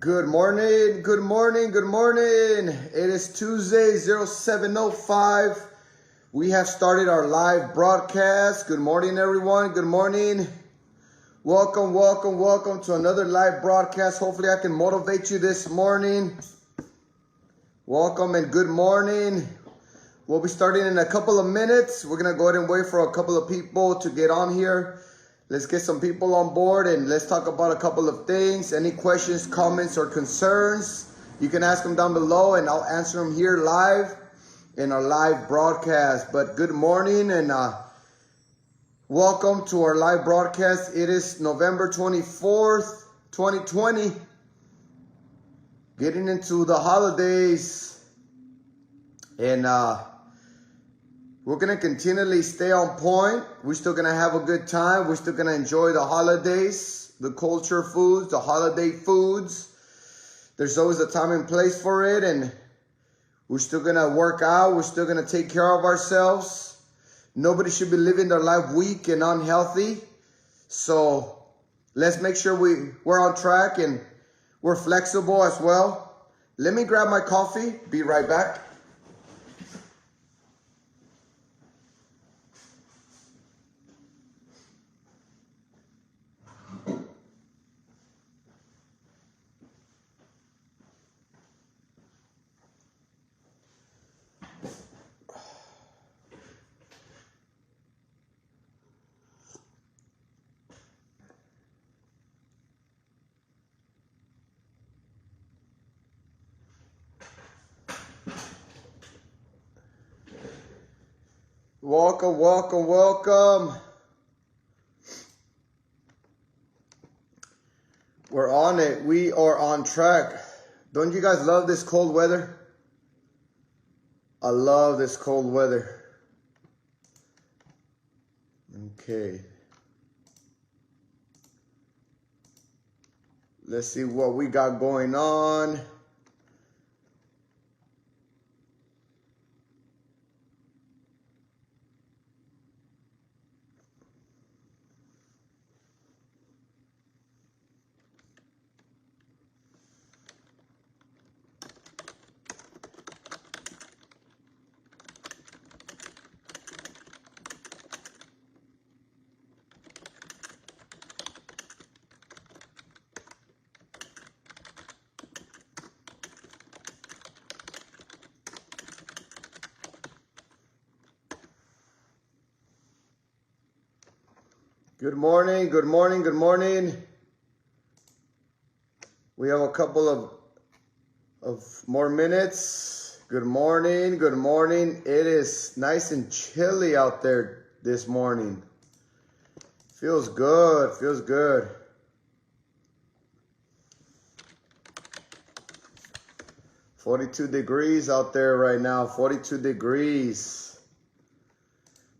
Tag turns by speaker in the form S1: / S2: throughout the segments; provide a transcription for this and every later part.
S1: Good morning, good morning, good morning. It is Tuesday, 07:05. We have started our live broadcast. Good morning, everyone. Good morning. Welcome, welcome, welcome to another live broadcast. Hopefully I can motivate you this morning. Welcome and good morning. We'll be starting in a couple of minutes. We're going to go ahead and wait for a couple of people to get on here. Let's get some people on board and let's talk about a couple of things. Any questions, comments, or concerns, you can ask them down below and I'll answer them here live in our live broadcast. But good morning and welcome to our live broadcast. It is November 24th, 2020. Getting into the holidays. And we're going to continually stay on point. We're still going to have a good time. We're still going to enjoy the holidays, the culture foods, the holiday foods. There's always a time and place for it. And we're still going to work out. We're still going to take care of ourselves. Nobody should be living their life weak and unhealthy. So let's make sure we're on track and we're flexible as well. Let me grab my coffee. Be right back. Welcome, welcome, welcome. We're on it. We are on track. Don't you guys love this cold weather? I love this cold weather. Okay. Let's see what we got going on. Good morning, good morning, good morning. We have a couple of more minutes. Good morning, good morning. It is nice and chilly out there this morning. Feels good, feels good. "42 degrees out there right now, 42 degrees.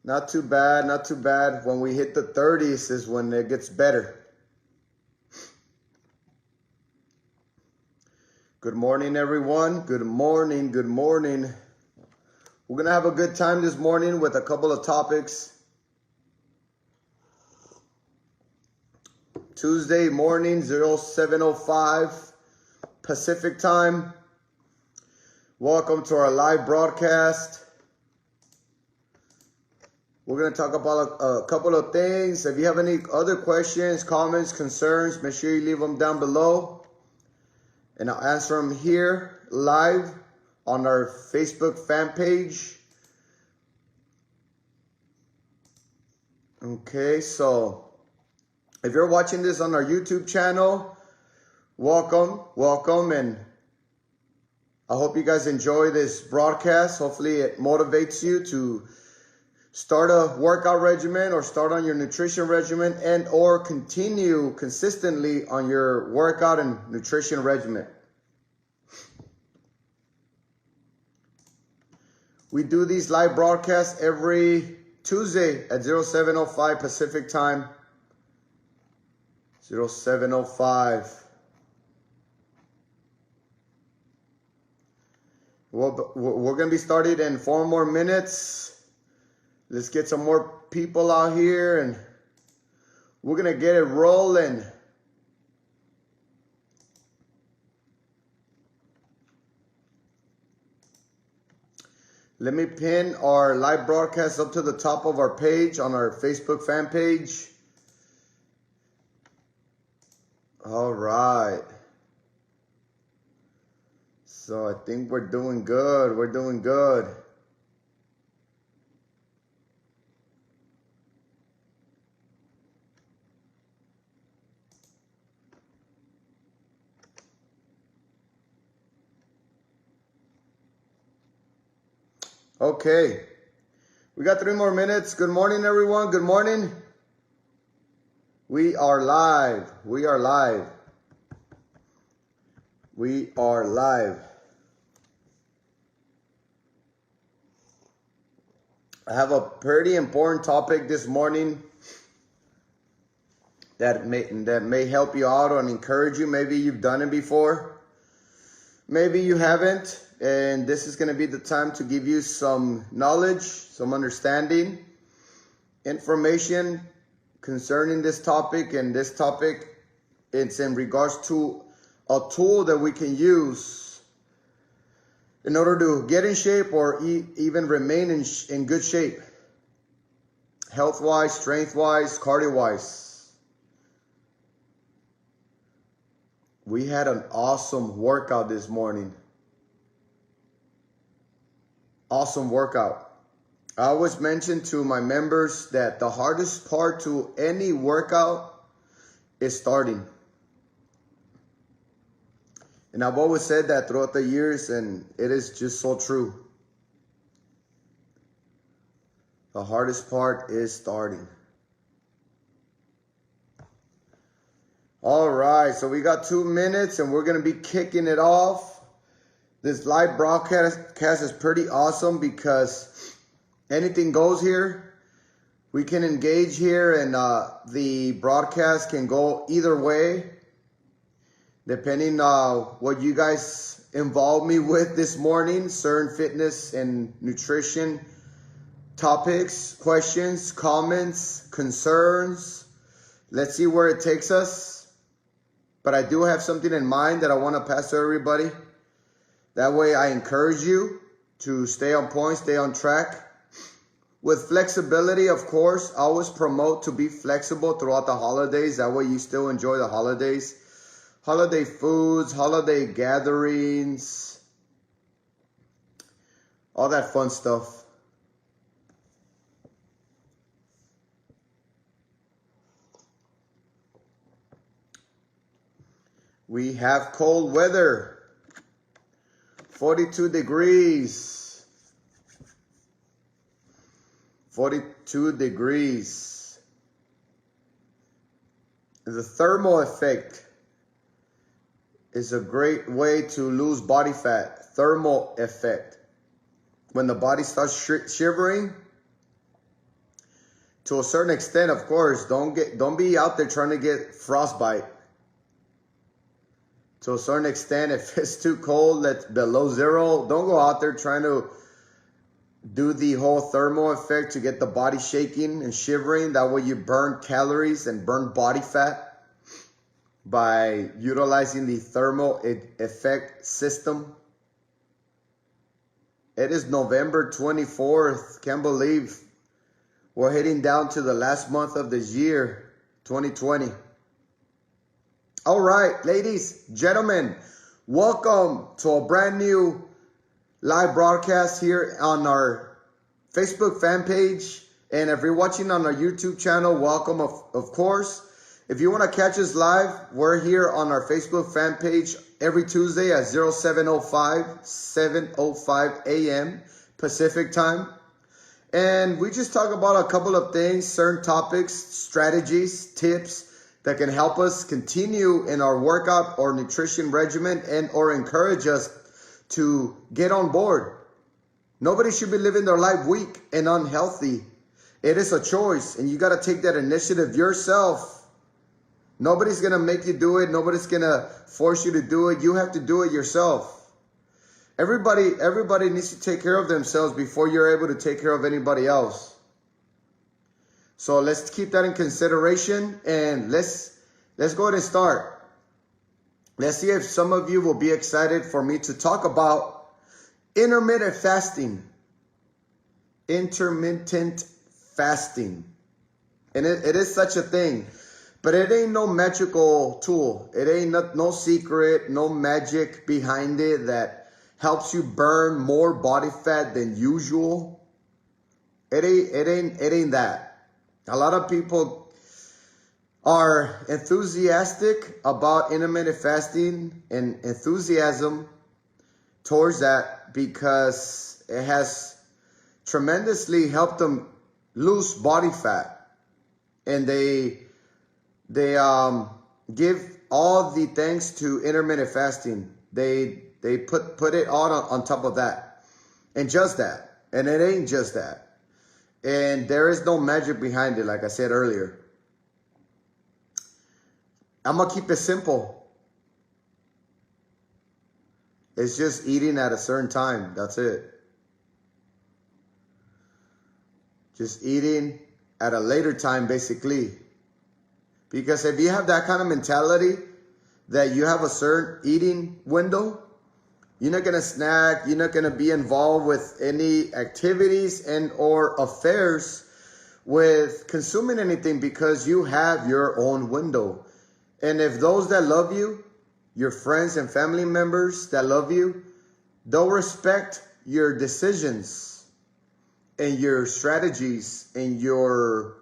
S1: Not too bad, not too bad. When we hit the 30s is when it gets better. Good morning, everyone. Good morning, good morning. We're going to have a good time this morning with a couple of topics. Tuesday morning, 07:05 Pacific time. Welcome to our live broadcast. We're going to talk about a couple of things. If you have any other questions, comments, concerns, make sure you leave them down below. And I'll answer them here live on our Facebook fan page. Okay, so if you're watching this on our YouTube channel, welcome, welcome. And I hope you guys enjoy this broadcast. Hopefully it motivates you to start a workout regimen or start on your nutrition regimen and or continue consistently on your workout and nutrition regimen. We do these live broadcasts every Tuesday at 07:05 Pacific time. 07:05. We're going to be starting in 4 more minutes. Let's get some more people out here and we're going to get it rolling. Let me pin our live broadcast up to the top of our page on our Facebook fan page. All right. So I think we're doing good. We're doing good. Okay. We got 3 more minutes. Good morning, everyone. Good morning. We are live. We are live. We are live. I have a pretty important topic this morning that may help you out and encourage you. Maybe you've done it before. Maybe you haven't. And this is going to be the time to give you some knowledge, some understanding, information concerning this topic. And this topic, it's in regards to a tool that we can use in order to get in shape or even remain in good shape. Health-wise, strength-wise, cardio-wise. We had an awesome workout this morning. Awesome workout. I always mention to my members that the hardest part to any workout is starting. And I've always said that throughout the years, and it is just so true. The hardest part is starting. All right, so we got 2 minutes and we're going to be kicking it off. This live broadcast is pretty awesome because anything goes here. We can engage here and the broadcast can go either way, depending on what you guys involve me with this morning. Certain fitness and nutrition topics, questions, comments, concerns. Let's see where it takes us. But I do have something in mind that I want to pass to everybody. That way I encourage you to stay on point, stay on track. With flexibility, of course, I always promote to be flexible throughout the holidays. That way you still enjoy the holidays. Holiday foods, holiday gatherings, all that fun stuff. We have cold weather. 42 degrees. 42 degrees. The thermal effect is a great way to lose body fat. Thermal effect. When the body starts shivering, to a certain extent, of course, don't be out there trying to get frostbite. To a certain extent, if it's too cold, that's below zero, don't go out there trying to do the whole thermal effect to get the body shaking and shivering. That way you burn calories and burn body fat by utilizing the thermal effect system. It is November 24th. Can't believe we're heading down to the last month of this year, 2020. All right, ladies, gentlemen, welcome to a brand new live broadcast here on our Facebook fan page. And if you're watching on our YouTube channel, welcome, of course. If you want to catch us live, we're here on our Facebook fan page every Tuesday at 7:05 a.m. Pacific time. And we just talk about a couple of things, certain topics, strategies, tips that can help us continue in our workout or nutrition regimen and or encourage us to get on board. Nobody should be living their life weak and unhealthy. It is a choice, and you got to take that initiative yourself. Nobody's going to make you do it. Nobody's going to force you to do it. You have to do it yourself. Everybody needs to take care of themselves before you're able to take care of anybody else. So let's keep that in consideration, and let's go ahead and start. Let's see if some of you will be excited for me to talk about intermittent fasting. intermittent fasting. And it is such a thing. But it ain't no magical tool. It ain't no secret, no magic behind it that helps you burn more body fat than usual. It ain't that. A lot of people are enthusiastic about intermittent fasting and enthusiasm towards that because it has tremendously helped them lose body fat. And they give all the thanks to intermittent fasting. They put it all on top of that. And just that. And it ain't just that. And there is no magic behind it, like I said earlier. I'm going to keep it simple. It's just eating at a certain time. That's it. Just eating at a later time, basically. Because if you have that kind of mentality that you have a certain eating window, you're not going to snack, you're not going to be involved with any activities and or affairs with consuming anything because you have your own window. And if those that love you, your friends and family members that love you, they'll respect your decisions and your strategies and your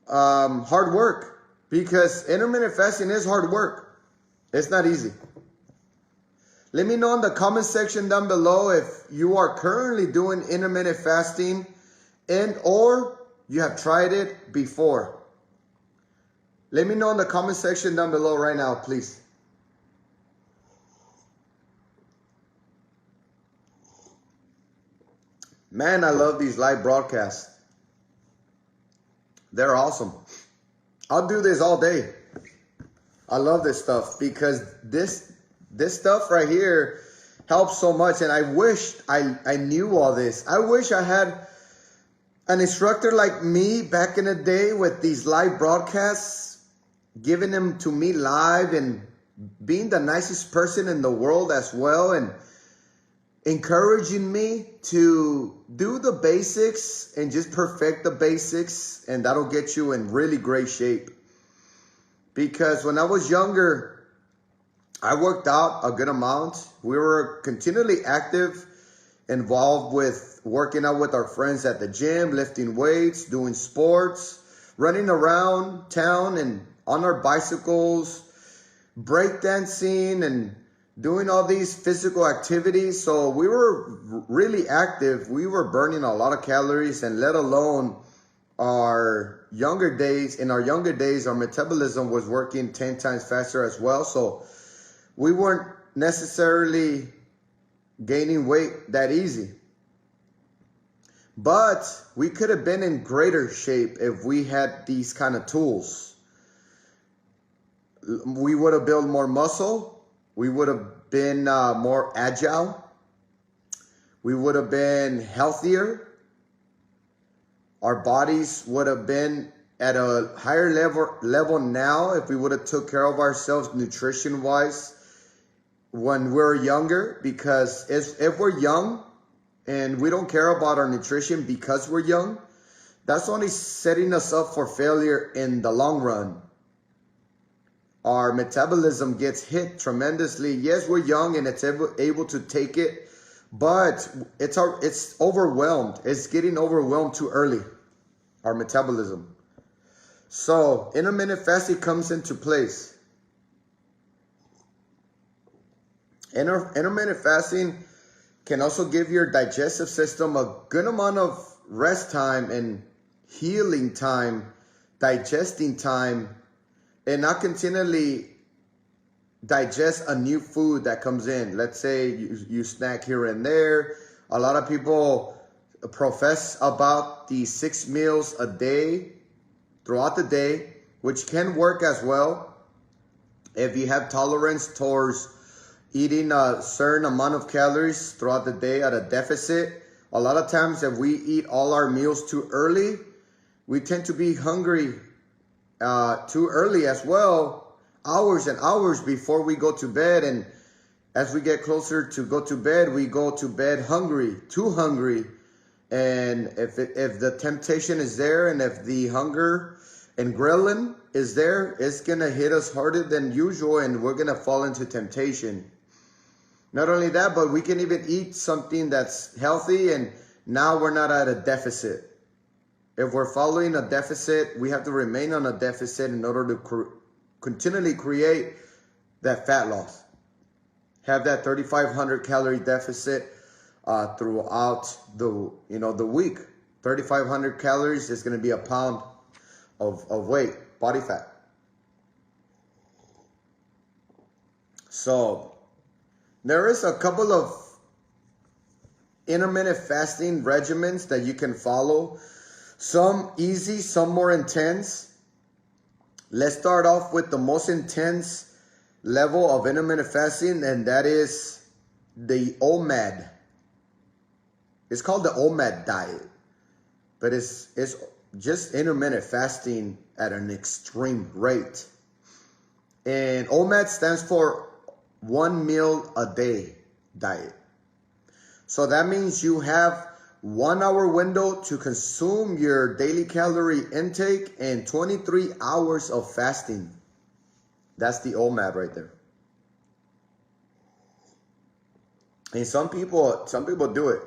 S1: hard work. Because intermittent fasting is hard work. It's not easy. Let me know in the comment section down below if you are currently doing intermittent fasting and or you have tried it before. Let me know in the comment section down below right now, please. Man, I love these live broadcasts. They're awesome. I'll do this all day. I love this stuff because this stuff right here helps so much. And I wish I knew all this. I wish I had an instructor like me back in the day with these live broadcasts, giving them to me live and being the nicest person in the world as well. And encouraging me to do the basics and just perfect the basics, and that'll get you in really great shape. Because when I was younger, I worked out a good amount. We were continually active, involved with working out with our friends at the gym, lifting weights, doing sports, running around town and on our bicycles, breakdancing and doing all these physical activities. So we were really active. We were burning a lot of calories, and let alone our younger days. In our younger days, our metabolism was working 10 times faster as well. So we weren't necessarily gaining weight that easy. But we could have been in greater shape if we had these kind of tools. We would have built more muscle. We would have been more agile. We would have been healthier. Our bodies would have been at a higher level now if we would have took care of ourselves nutrition-wise when we were younger. Because if we're young and we don't care about our nutrition because we're young, that's only setting us up for failure in the long run. Our metabolism gets hit tremendously. Yes, we're young and it's able to take it, but it's overwhelmed. It's getting overwhelmed too early, our metabolism. So intermittent fasting comes into place. Intermittent fasting can also give your digestive system a good amount of rest time and healing time, digesting time, and not continually digest a new food that comes in. Let's say you snack here and there. A lot of people profess about the 6 meals a day throughout the day, which can work as well if you have tolerance towards eating a certain amount of calories throughout the day at a deficit. A lot of times if we eat all our meals too early, we tend to be hungry too early as well, hours and hours before we go to bed. And as we get closer to go to bed, we go to bed hungry, too hungry. And if the temptation is there, and if the hunger and grilling is there, it's gonna hit us harder than usual, and we're gonna fall into temptation. Not only that, but we can even eat something that's healthy, and now we're not at a deficit. If we're following a deficit, we have to remain on a deficit in order to continually create that fat loss. Have that 3,500 calorie deficit throughout the week. 3,500 calories is going to be a pound of weight, body fat. So there is a couple of intermittent fasting regimens that you can follow. Some easy, some more intense. Let's start off with the most intense level of intermittent fasting, and that is the OMAD. It's called the OMAD diet, but it's just intermittent fasting at an extreme rate. And OMAD stands for 1 meal a day diet. So that means you have 1 hour window to consume your daily calorie intake and 23 hours of fasting. That's the OMAD right there. And some people do it.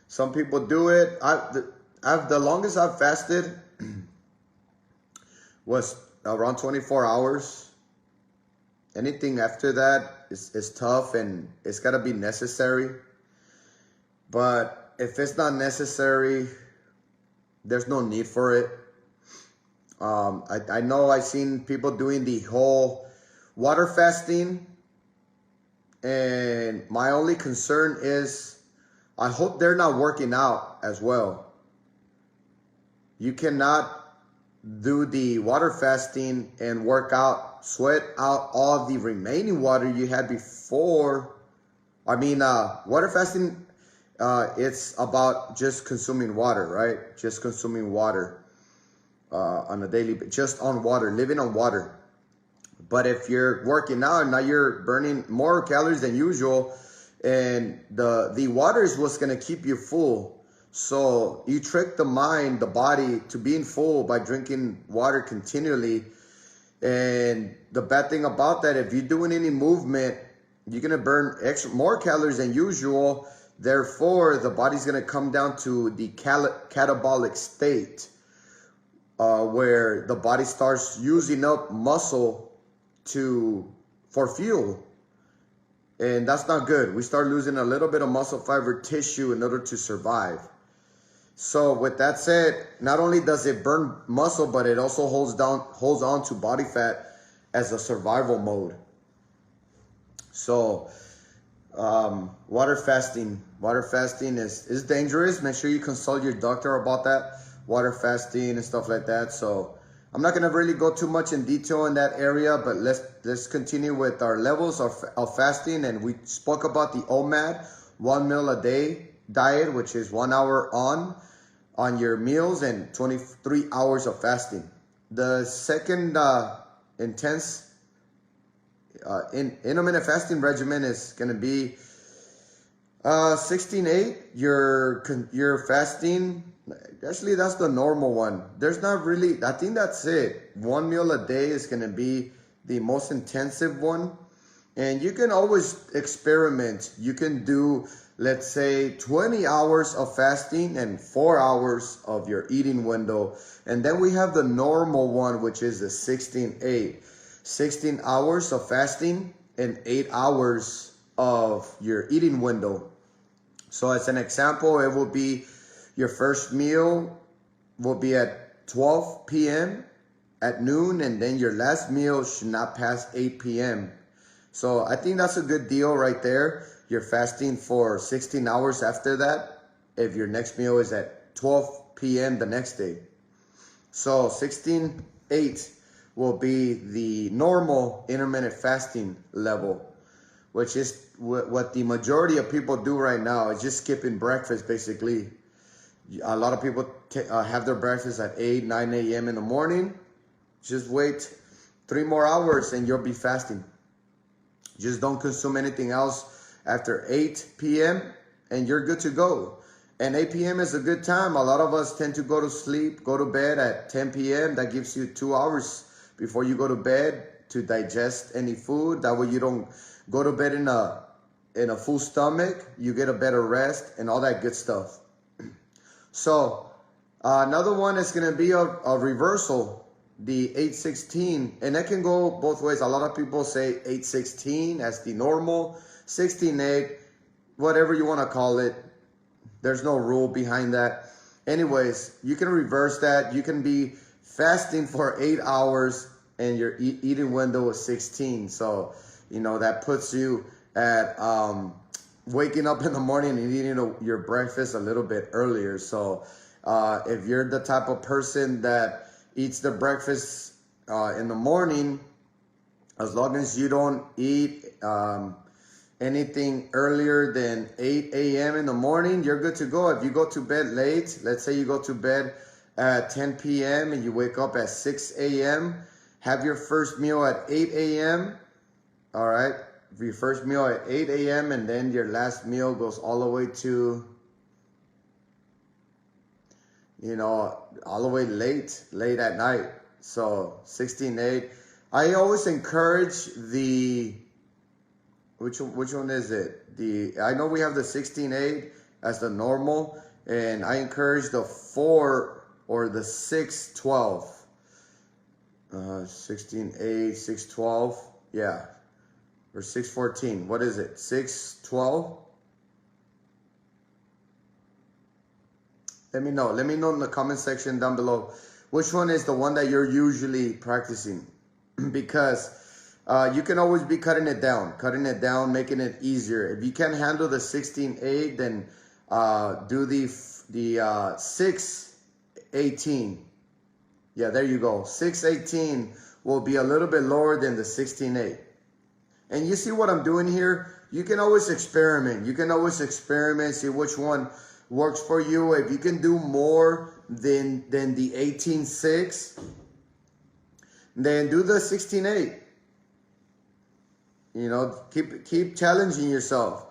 S1: Some people do it. The longest I've fasted was around 24 hours. Anything after that is tough, and it's got to be necessary. But if it's not necessary, there's no need for it. I know I've seen people doing the whole water fasting, and my only concern is I hope they're not working out as well. You cannot do the water fasting and work out, sweat out all the remaining water you had before. Water fasting, it's about just consuming water, right? Just consuming water on a daily basis, just on water, living on water. But if you're working out, now you're burning more calories than usual, and the water is what's going to keep you full. So you trick the mind, the body, to being full by drinking water continually. And the bad thing about that, if you're doing any movement, you're going to burn more calories than usual. Therefore, the body's going to come down to the catabolic state, where the body starts using up muscle for fuel. And that's not good. We start losing a little bit of muscle fiber tissue in order to survive. So with that said, not only does it burn muscle, but it also holds on to body fat as a survival mode. So water fasting is dangerous. Make sure you consult your doctor about that, water fasting and stuff like that. So I'm not going to really go too much in detail in that area, but let's continue with our levels of fasting. And we spoke about the OMAD, 1 meal a day diet, which is 1 hour on your meals and 23 hours of fasting. The second intense intermittent fasting regimen is going to be 16-8. Your fasting, actually that's the normal one. There's not really, I think that's it. 1 meal a day is going to be the most intensive one. And you can always experiment. You can do, let's say, 20 hours of fasting and 4 hours of your eating window. And then we have the normal one, which is the 16-8. 16 hours of fasting and 8 hours of your eating window. So as an example, it will be your first meal will be at 12 p.m. at noon, and then your last meal should not pass 8 p.m. So I think that's a good deal right there. You're fasting for 16 hours after that, if your next meal is at 12 p.m. the next day. So 16-8 will be the normal intermittent fasting level, which is what the majority of people do right now. Is just skipping breakfast, basically. A lot of people have their breakfast at 8, 9 a.m. in the morning. Just wait 3 more hours and you'll be fasting. Just don't consume anything else after 8 p.m. and you're good to go. And 8 p.m. is a good time. A lot of us tend to go to sleep, go to bed at 10 p.m. That gives you 2 hours before you go to bed to digest any food. That way you don't go to bed in a full stomach. You get a better rest and all that good stuff. So another one is going to be a reversal, the 8-16. And that can go both ways. A lot of people say 8-16 as the normal, 16-8, whatever you want to call it. There's no rule behind that. Anyways, you can reverse that. You can be fasting for 8 hours and your eating window is 16. So, that puts you at waking up in the morning and eating your breakfast a little bit earlier. So if you're the type of person that eats the breakfast in the morning, as long as you don't eat anything earlier than 8 a.m. in the morning, you're good to go. If you go to bed late, let's say you go to bed at 10 p.m. and you wake up at 6 a.m., have your first meal at 8 a.m., all right? Your first meal at 8 a.m. and then your last meal goes all the way to, all the way late at night. So 16-8. I always encourage which one is it? I know we have the 16-8 as the normal, and I encourage the 4 or the 6-12. 16-8, 6-12, yeah, or 6-14. What is it? 6-12. Let me know in the comment section down below which one is the one that you're usually practicing, because you can always be cutting it down, making it easier. If you can't handle the 16-8, then do the 6-18. Yeah, there you go. 6-18 will be a little bit lower than the 16-8. And you see what I'm doing here? You can always experiment. See which one works for you. If you can do more than the 18-6, then do the 16-8. Keep challenging yourself.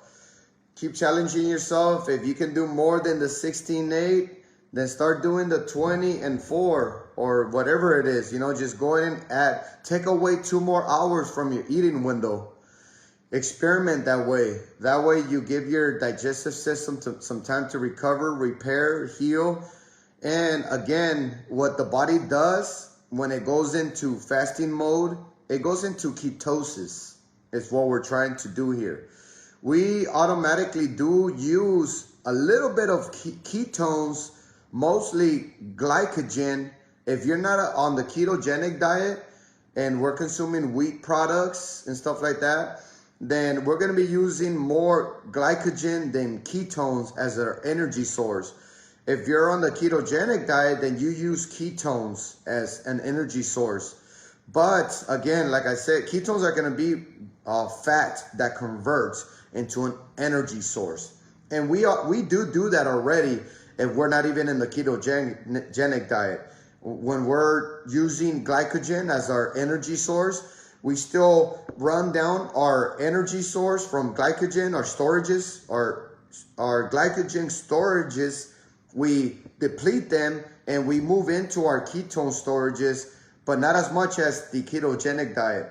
S1: If you can do more than the 16-8, then start doing the 20-4 or whatever it is. Just go ahead and take away 2 more hours from your eating window. Experiment that way. That way you give your digestive system some time to recover, repair, heal. And again, what the body does when it goes into fasting mode, it goes into ketosis. It's what we're trying to do here. We automatically do use a little bit of ketones, mostly glycogen. If you're not on the ketogenic diet and we're consuming wheat products and stuff like that, then we're going to be using more glycogen than ketones as our energy source. If you're on the ketogenic diet, then you use ketones as an energy source. But again, like I said, ketones are going to be fat that converts into an energy source. And we do that already if we're not even in the ketogenic diet. When we're using glycogen as our energy source, we still run down our energy source from glycogen, our storages, our glycogen storages. We deplete them and we move into our ketone storages, but not as much as the ketogenic diet.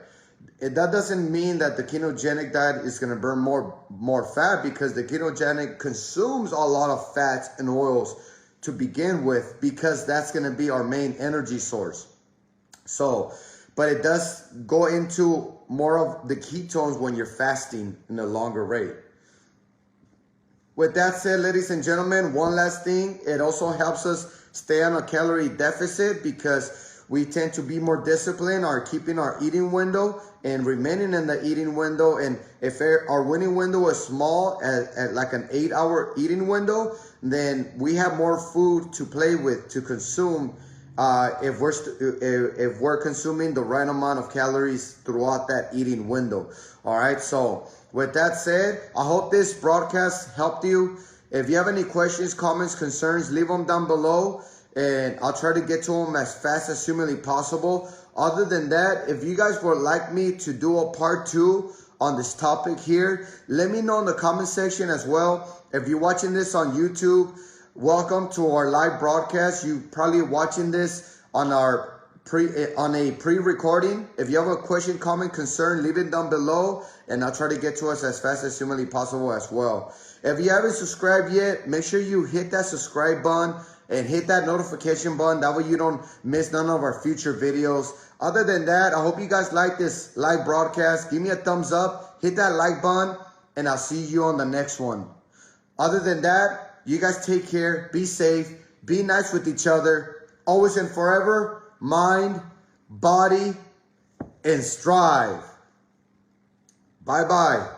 S1: That doesn't mean that the ketogenic diet is going to burn more fat, because the ketogenic consumes a lot of fats and oils to begin with, because that's going to be our main energy source. So, but it does go into more of the ketones when you're fasting in a longer rate. With that said, ladies and gentlemen, one last thing. It also helps us stay on a calorie deficit, because we tend to be more disciplined or keeping our eating window and remaining in the eating window. And if our winning window is small, at like an 8-hour eating window, then we have more food to play with, to consume, if we're consuming the right amount of calories throughout that eating window. All right. So with that said, I hope this broadcast helped you. If you have any questions, comments, concerns, leave them down below, and I'll try to get to them as fast as humanly possible. Other than that, if you guys would like me to do a part 2 on this topic here, let me know in the comment section as well. If you're watching this on YouTube, Welcome to our live broadcast. You probably watching this on a pre-recording. If you have a question, comment, concern, leave it down below, and I'll try to get to us as fast as humanly possible as well. If you haven't subscribed yet, make sure you hit that subscribe button and hit that notification button. That way you don't miss none of our future videos. Other than that, I hope you guys like this live broadcast. Give me a thumbs up, hit that like button, and I'll see you on the next one. Other than that, you guys take care, be safe, be nice with each other, always and forever, mind, body, and strive. Bye-bye.